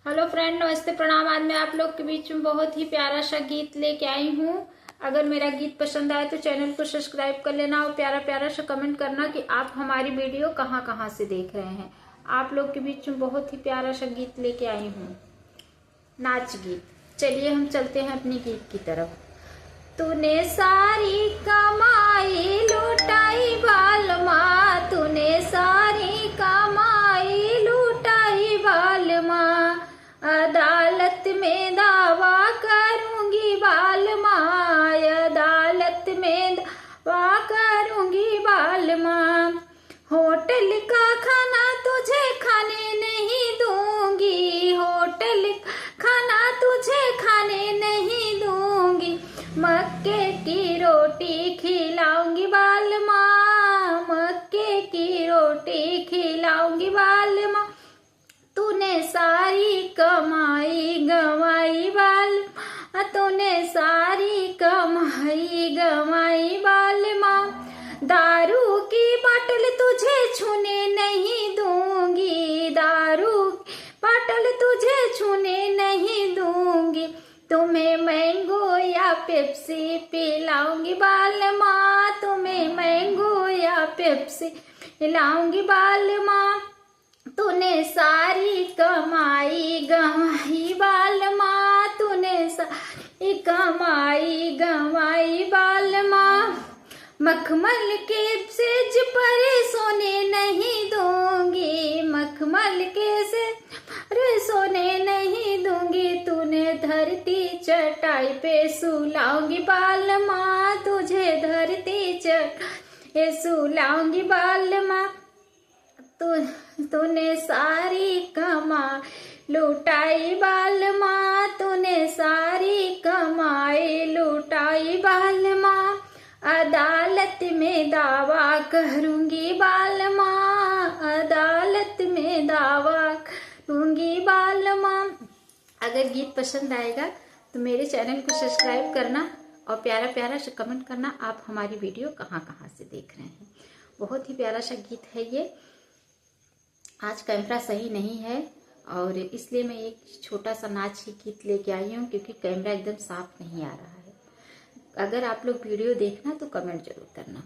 Hello friend, नमस्ते, प्रणाम। आज मैं आप लोग के बीच में बहुत ही प्यारा सा गीत लेके आई हूँ। अगर मेरा गीत पसंद आए तो चैनल को सब्सक्राइब कर लेना और प्यारा प्यारा सा कमेंट करना कि आप हमारी वीडियो कहाँ कहाँ से देख रहे हैं। आप लोग के बीच में बहुत ही प्यारा सा गीत लेके आई हूँ, नाच गीत। चलिए हम चलते हैं अपनी गीत की तरफ। तूने सारी कमाई लुटाई बालमा, तूने सारी कमाई लुटाई बालमा, अदालत में दावा करूंगी बालमा, अदालत में दावा करूंगी बालमा। होटल का खाना तुझे खाने नहीं दूंगी, होटल खाना तुझे खाने नहीं दूंगी, मक्के की रोटी खिलाऊंगी बालमा, मक्के की रोटी खिलाऊंगी बालमा। तूने सारी कमाई गंवाई बालमा, तूने सारी कमाई गंवाई बालमा। दारू की बोतल तुझे छूने नहीं दूंगी, दारू की बोतल तुझे छूने नहीं दूंगी, तुम्हें मैंगो या पेप्सी पिलाऊंगी बालमा, तुम्हें मैंगो या पेप्सी पिलाऊंगी बालमा। तूने सारी कमाई गंवाई बालमा, तूने सारी कमाई गंवाई बालमा। मखमल के सेज पर सोने नहीं दूंगी, मखमल के सेज पर सोने नहीं दूंगी, तूने धरती चटाई पे सुलाऊंगी बालमा, तुझे धरती चटाई पे सुलाऊंगी बालमा। तूने सारी कमाई लुटाई बालमा, तूने सारी कमाई लुटाई बालमा, अदालत में दावा करूंगी बालमा, अदालत में दावा करूंगी बालमा। अगर गीत पसंद आएगा तो मेरे चैनल को सब्सक्राइब करना और प्यारा प्यारा सा कमेंट करना आप हमारी वीडियो कहाँ कहाँ से देख रहे हैं। बहुत ही प्यारा सा गीत है ये। आज कैमरा सही नहीं है और इसलिए मैं एक छोटा सा नाच ही गीत लेके आई हूँ, क्योंकि कैमरा एकदम साफ नहीं आ रहा है। अगर आप लोग वीडियो देखना तो कमेंट जरूर करना।